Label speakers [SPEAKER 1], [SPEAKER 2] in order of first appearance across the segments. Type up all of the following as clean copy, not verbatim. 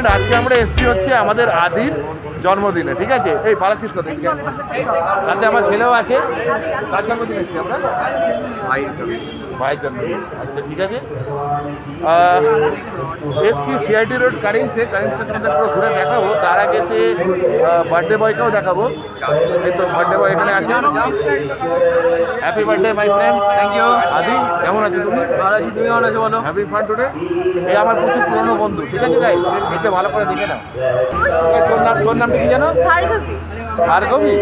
[SPEAKER 1] Friend, আজকে আমরা এসছি হচ্ছে আমাদের আদির জন্মদিনে, ঠিক আছে? এই পালাচ্ছিস কোথায়? সাথে আমার ছেলেও আছে। কার জন্মদিন এসছি আমরা? ভাইয়ের জন্মদিন। আচ্ছা ঠিক আছে, এসছি সিআইটি রোড কারিমসে। কারিমসে তোমাদের পুরো ঘুরে দেখাবো। তার আগেতে বার্থডে বয়কেও দেখাবো। এই তো বার্থডে বয় এখানে আছে। Happy birthday my friend. Thank you. Adi, কেমন আছো তুমি? ভালো আছি, তুমি কেমন আছো বলো? Happy fun today. এই আমার প্রচুর পুরনো বন্ধু, ঠিক আছে গাই? এতে ভালো করে দেখে নাও। তোর নামটা কি জানো? ভার্গবী।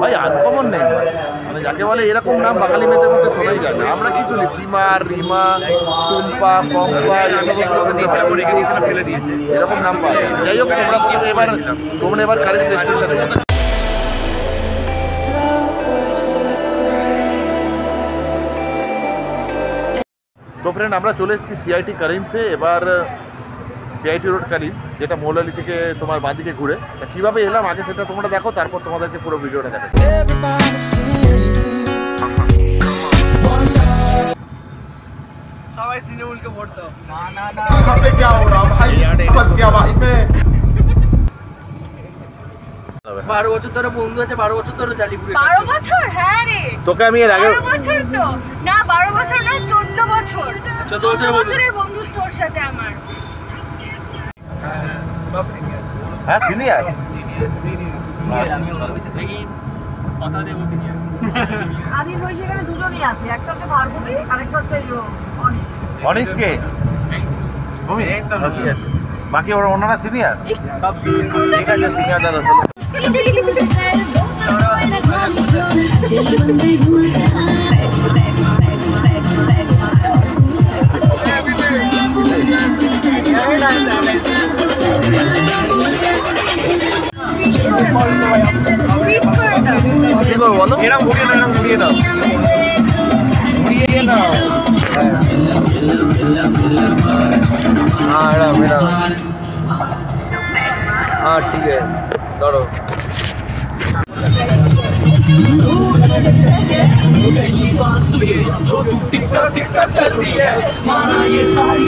[SPEAKER 1] ভাই আনকমন নেই, মানে যাকে বলে এরকম নাম বাঙালি মেয়েদের মধ্যে শোনাই যায় না। আমরা কি শুনি সীমা, রিমা, টুম্পা, পম্পা, ফেলে দিয়েছে, এরকম নাম পাওয়া যায়। যাই হোক, তোমরা এবার কারেন্ট রেস্টুরেন্টে দেখো। তো ফ্রেন্ড, আমরা চলে এসেছি সিআইটি কারিমসে। এবার সিআইটি রোড কারিম, যেটা মৌলালি থেকে তোমার বাঁদিকে ঘুরে। কীভাবে এলাম আগে সেটা তোমরা দেখো, তারপর তোমাদেরকে পুরো ভিডিওটা দেখো। সবাই তৃণমূলকে ভোট দাও। না क्या हो रहा भाई, फंस गया भाई मैं। 12 বছর ধরে বন্ধু আছে, 12 বছর ধরে জালিপুরে।
[SPEAKER 2] 12 বছর? হ্যাঁ রে, তোকে আমি এর আগে 12 বছর তো না, 12 বছর না, 14 বছর। 14 বছরের বন্ধুত্ব তোর সাথে আমার।
[SPEAKER 1] হ্যাঁ সিনিয়র।
[SPEAKER 2] আদির বয়সী এখানে দুজনই আছে, একটা হচ্ছে ভার্গবী, আরেকটা হচ্ছে অনিক।
[SPEAKER 1] অনিককে তুমি কি আছে, বাকি ওনারা সিনিয়র। ঠিক আছে, সিনিয়র দাদা চলো। কি করবো বলো? এরকম ঘুরিয়ে নাও, এরকম ঘুরিয়ে নাও, ঘুরিয়ে নাও। हाँ ठीक है, दौड़ो। जो तू टिक्का टिक्का चलती है, माना ये सारी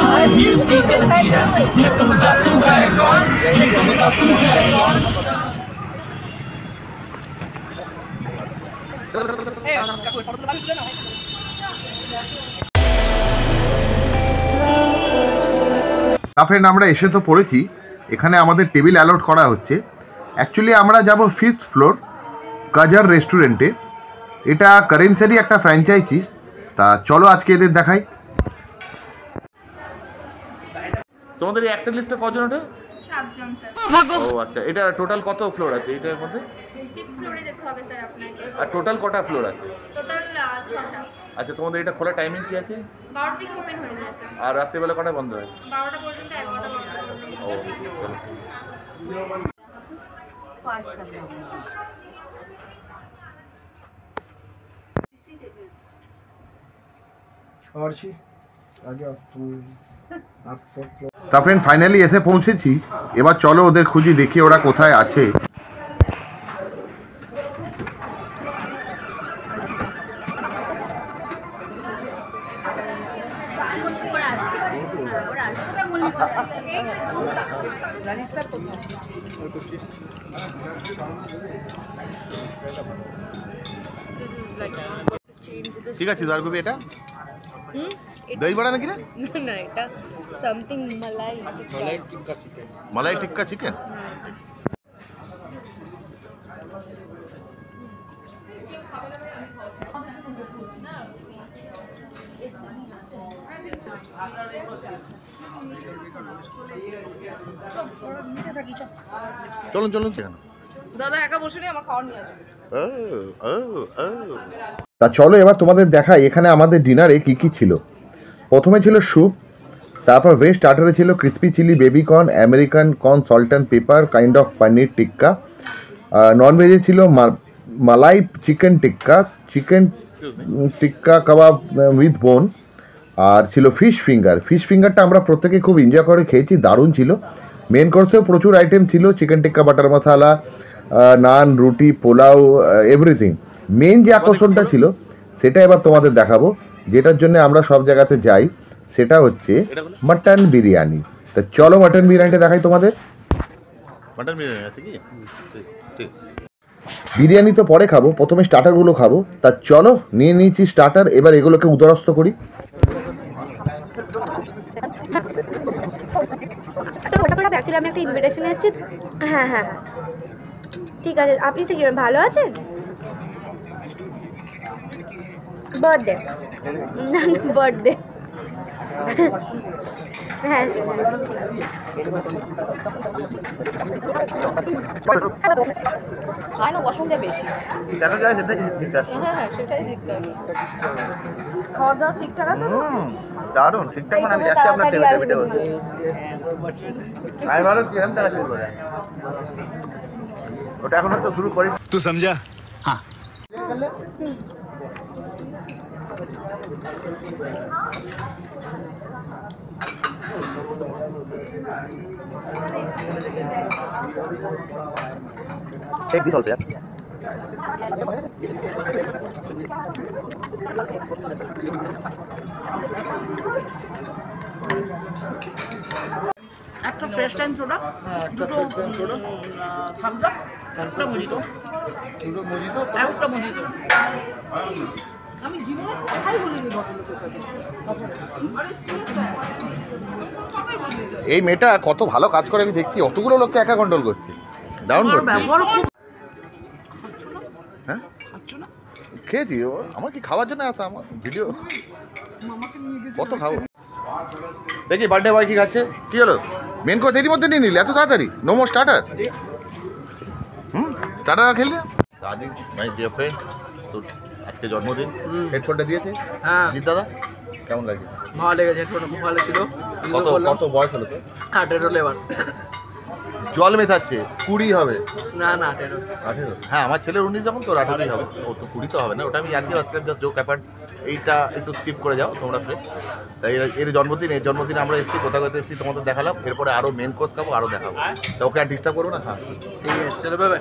[SPEAKER 1] हाय न्यूज़ की गलती है। ये तुम जादू है कौन, ये तुम जादू है कौन। ফ্রেন্ড, আমরা এসে তো পড়েছি। এখানে আমাদের টেবিল অ্যালট করা হচ্ছে। অ্যাকচুয়ালি আমরা যাব 5th ফ্লোর কাজার রেস্টুরেন্টে। এটা কারিমসেরই একটা ফ্র্যাঞ্চাইজিস। তা চলো আজকে এদের দেখাই। তোমাদের এই একটা লিফটে কজন ওঠে?
[SPEAKER 2] 7 জন স্যার।
[SPEAKER 1] ও আচ্ছা, এটা টোটাল কত ফ্লোর আছে এটার মধ্যে?
[SPEAKER 2] 5th ফ্লোরে যেতে হবে স্যার আপনাকে।
[SPEAKER 1] আর টোটাল কটা ফ্লোর আছে?
[SPEAKER 2] টোটাল 6টা।
[SPEAKER 1] আচ্ছা, তোমাদের এটা খোলা টাইমিং কি আছে?
[SPEAKER 2] 12টা থেকে ওপেন হয়ে যায় স্যার।
[SPEAKER 1] আর রাত্রিবেলা কটায় বন্ধ হয়?
[SPEAKER 2] 12টা পর্যন্ত, 11টা পর্যন্ত।
[SPEAKER 1] ও চলো। তা ফ্রেন্ড, ফাইনালি এসে পৌঁছেছি। এবার চলো ওদের খুঁজি, দেখি ওরা কোথায় আছে। ঠিক আছে, ভার্গবী, এটা দই বড়া নাকি? না
[SPEAKER 2] না, এটা সামথিং মালাই টিক্কা চিকেন।
[SPEAKER 1] মালাই টিক্কা চিকেন। চলুন চলুন,
[SPEAKER 2] দাদা একা বসে নেই, আমার খাওয়া নিয়ে আসবে।
[SPEAKER 1] তা চলো এবার তোমাদের দেখাই এখানে আমাদের ডিনারে কি কি ছিল। প্রথমে ছিল স্যুপ, তারপর ভেজ স্টার্টারে ছিল crispy chilli baby corn, American corn, salt and pepper kind of paneer tikka. Non ভেজে ছিল মালাই চিকেন টিক্কা কাবাব উইথ বোন। আর ছিল ফিশ ফিঙ্গার। ফিশ ফিঙ্গারটা আমরা প্রত্যেকে খুব এনজয় করে খেয়েছি, দারুণ ছিল। মেন কোর্সেও প্রচুর আইটেম ছিল, চিকেন টিক্কা, বাটার মশালা, নান, রুটি, পোলাও, এভরিথিং। মেন যে আকর্ষণটা ছিল সেটা এবার তোমাদের দেখাবো, যেটার জন্য আমরা সব জায়গাতে যাই।
[SPEAKER 3] সেটা হচ্ছে মাটন বিরিয়ানি। তো চলো মাটন বিরিয়ানিটা দেখাই তোমাদের।
[SPEAKER 1] মাটন বিরিয়ানি আছে কি? ঠিক।
[SPEAKER 3] বিরিয়ানি তো পরে খাবো, প্রথমে স্টার্টারগুলো খাবো। তা চলো নিয়ে নিয়েছি স্টার্টার, এবার এগুলোকে উদরস্থ করি।
[SPEAKER 4] অ্যাকচুয়ালি আমি একটা ইনভিটেশন এসেছি। হ্যাঁ হ্যাঁ ঠিক আছে, আপনি ঠিক ভালো আছেন? বার্থডে না বার্থডে হ্যাঁ পছন্দের বেশি।
[SPEAKER 1] কেন যায় সেটাই জিজ্ঞাসা।
[SPEAKER 4] হ্যাঁ সেটাই জিজ্ঞাসা। খাওয়া দাওয়া ঠিকঠাক আছে?
[SPEAKER 1] দারুণ ঠিকঠাক। মানে আমি যাচ্ছি আপনার টেবিলে টেবিলে বলতে। আমি ভালো কি আমি দেখা শুরু করে ওটা এখনো তো শুরু করি।
[SPEAKER 5] तू समझा? हाँ।
[SPEAKER 1] एक भी चलते यार।
[SPEAKER 2] একটা ফ্রেশ টাইম সোডা, দুটো থামস আপ, একটা মজিটো, একটা মজিটো। আমি জীবনে কথাই বলিনি ভদ্রলোকের সাথে।
[SPEAKER 3] এই মেয়েটা কত ভালো কাজ করে আমি দেখছি, অতগুলো লোককে একা কন্ট্রোল করছে, ডাউন করছে। হ্যাঁ খেয়েছি, আমার কি খাওয়ার জন্য আসা? আমার ভিডিও কত খাবো দেখি। বার্থডে বয় কি খাচ্ছে? কি হলো মেন কোর্স এরই মধ্যে নিয়ে নিলে এত তাড়াতাড়ি? No more starter? স্টার্টার আর খেললে?
[SPEAKER 1] রাজীব মাই ডিয়ার ফ্রেন্ড, তোর আজকে জন্মদিন, হেডফোনটা দিয়েছে।
[SPEAKER 6] হ্যাঁ
[SPEAKER 1] জিৎ দাদা কেমন লাগে?
[SPEAKER 6] ভালো লেগেছে, হেডফোনটা খুব ভালো ছিল।
[SPEAKER 1] কত কত বয়স হলো তো?
[SPEAKER 6] 18 লেবার।
[SPEAKER 1] জল মেশাচ্ছে 20 হবে
[SPEAKER 6] না না 18।
[SPEAKER 1] 18? হ্যাঁ আমার ছেলের 19 যখন তোর 18ই হবে। ও তো 20 তো হবে না। ওটা আমি জানতে পারছিলাম যে জোক অ্যাপার্ট এইটা একটু স্কিপ করে যাও তোমরা ফ্রেন্ড। তাই এর জন্মদিনে আমরা এসেছি, কোথাও কোথাও এসেছি তোমাদের দেখালাম। এরপরে আরও মেন কোর্স খাবো, আরও দেখাবো। তা ওকে আর ডিস্টার্ব করবো না। হ্যাঁ
[SPEAKER 6] ঠিক আছে চলো বাই বাই।